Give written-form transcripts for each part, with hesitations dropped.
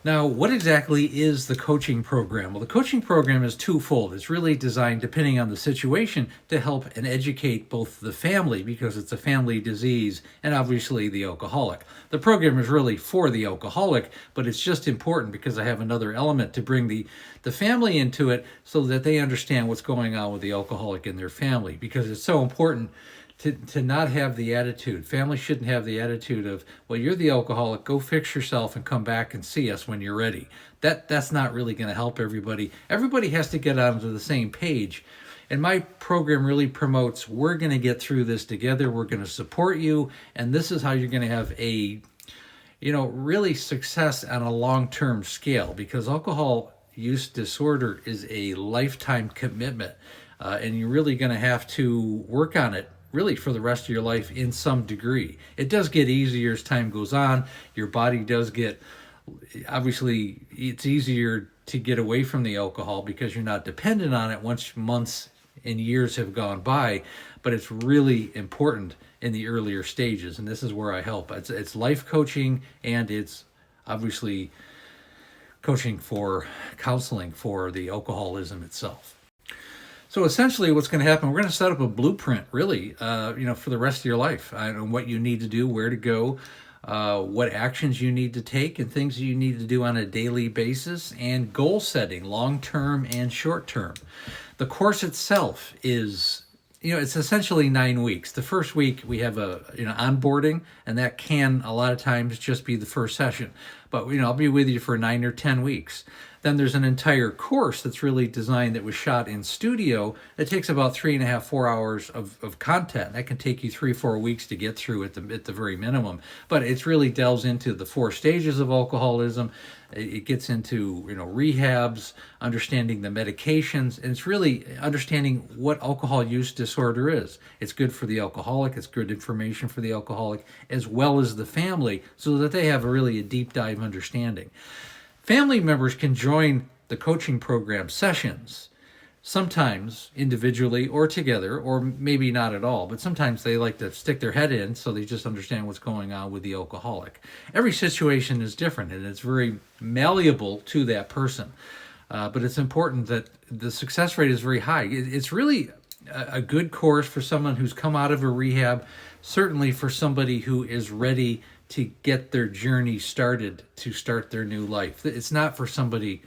Now, what exactly is the coaching program? Well, the coaching program is twofold. It's really designed, depending on the situation, to help and educate both the family, because it's a family disease, and obviously the alcoholic. The program is really for the alcoholic, but it's just important because I have another element to bring the family into it so that they understand what's going on with the alcoholic in their family, because it's so important to not have the attitude. Family shouldn't have the attitude of, well, you're the alcoholic, go fix yourself and come back and see us when you're ready. That's not really going to help everybody. Everybody has to get onto the same page. And my program really promotes, we're going to get through this together. We're going to support you. And this is how you're going to have a, really success on a long-term scale, because alcohol use disorder is a lifetime commitment. And you're really going to have to work on it really for the rest of your life in some degree. It does get easier as time goes on. Your body does get, obviously, it's easier to get away from the alcohol because you're not dependent on it once months and years have gone by, but it's really important in the earlier stages, and this is where I help. It's life coaching, and it's obviously counseling for the alcoholism itself. So essentially what's going to happen, we're going to set up a blueprint, really, for the rest of your life, and what you need to do, where to go, what actions you need to take, and things you need to do on a daily basis, and goal setting, long-term and short-term. The course itself is, it's essentially 9 weeks. The first week we have onboarding, and that can a lot of times just be the first session. But, I'll be with you for 9 or 10 weeks. Then there's an entire course that's really designed, that was shot in studio. It takes about 3.5, 4 hours of content. That can take you 3-4 weeks to get through at the very minimum. But it really delves into the 4 stages of alcoholism. It gets into rehabs, understanding the medications, and it's really understanding what alcohol use disorder is. It's good for the alcoholic. It's good information for the alcoholic as well as the family, so that they have a deep dive understanding. Family members can join the coaching program sessions, sometimes individually or together, or maybe not at all, but sometimes they like to stick their head in so they just understand what's going on with the alcoholic. Every situation is different, and it's very malleable to that person. But it's important that the success rate is very high. It's really a good course for someone who's come out of a rehab, certainly for somebody who is ready to get their journey started, to start their new life. It's not for somebody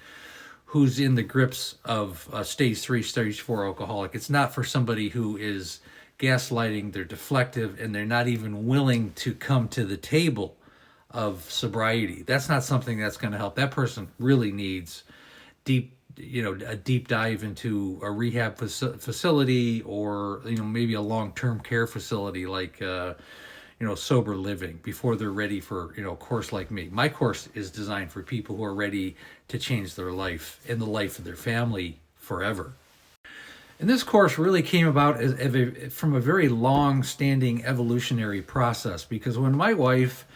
who's in the grips of stage 3, stage 4 alcoholic. It's not for somebody who is gaslighting, they're deflective, and they're not even willing to come to the table of sobriety. That's not something that's going to help. That person really needs a deep dive into a rehab facility, or maybe a long-term care facility like sober living, before they're ready for a course like me. My course is designed for people who are ready to change their life and the life of their family forever. And this course really came about from a very long-standing evolutionary process, because when my wife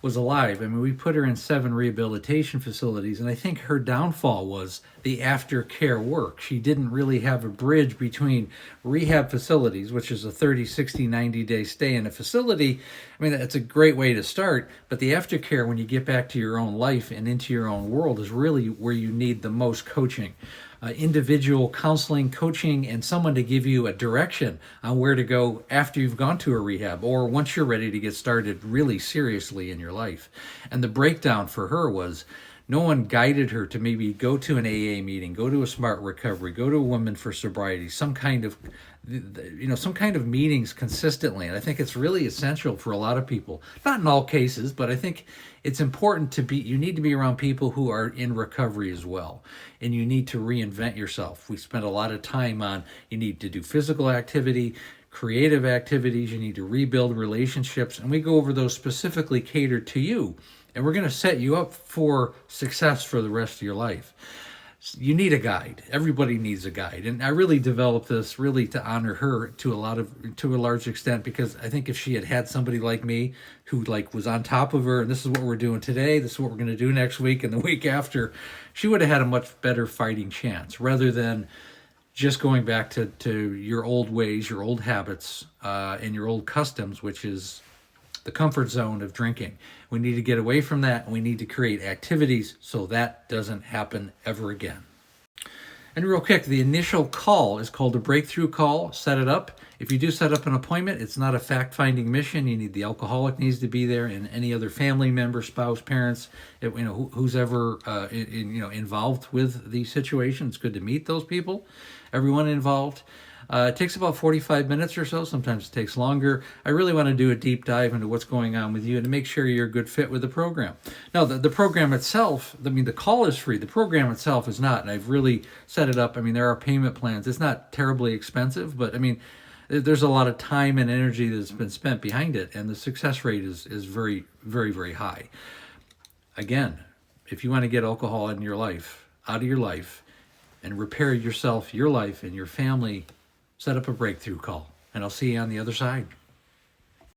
was alive, we put her in 7 rehabilitation facilities, and I think her downfall was the aftercare work. She didn't really have a bridge between rehab facilities, which is a 30, 60, 90-day stay in a facility. That's a great way to start, but the aftercare, when you get back to your own life and into your own world, is really where you need the most coaching. Individual counseling, coaching, and someone to give you a direction on where to go after you've gone to a rehab, or once you're ready to get started really seriously in your life. And the breakdown for her was, no one guided her to maybe go to an AA meeting, go to a Smart Recovery, go to a Women for Sobriety, some kind of meetings consistently. And I think it's really essential for a lot of people, not in all cases, but I think it's important you need to be around people who are in recovery as well. And you need to reinvent yourself. We spend a lot of time on, you need to do physical activity, creative activities, you need to rebuild relationships, and we go over those specifically catered to you. And we're going to set you up for success for the rest of your life. You need a guide. Everybody needs a guide. And I really developed this really to honor her to a large extent, because I think if she had somebody like me who was on top of her, and this is what we're doing today, this is what we're going to do next week and the week after, she would have had a much better fighting chance, rather than just going back to your old ways, your old habits, and your old customs, which is the comfort zone of drinking. We need to get away from that, and we need to create activities so that doesn't happen ever again. And real quick, the initial call is called a breakthrough call. Set it up. If you do set up an appointment, it's not a fact-finding mission. You need the alcoholic needs to be there, and any other family member, spouse, parents, who's ever involved with the situation. It's good to meet those people, everyone involved. It takes about 45 minutes or so. Sometimes it takes longer. I really want to do a deep dive into what's going on with you and to make sure you're a good fit with the program. Now, the program itself, the call is free. The program itself is not, and I've really set it up. There are payment plans. It's not terribly expensive, but there's a lot of time and energy that's been spent behind it, and the success rate is very, very, very high. Again, if you want to get alcohol in your life, out of your life, and repair yourself, your life, and your family, set up a breakthrough call, and I'll see you on the other side.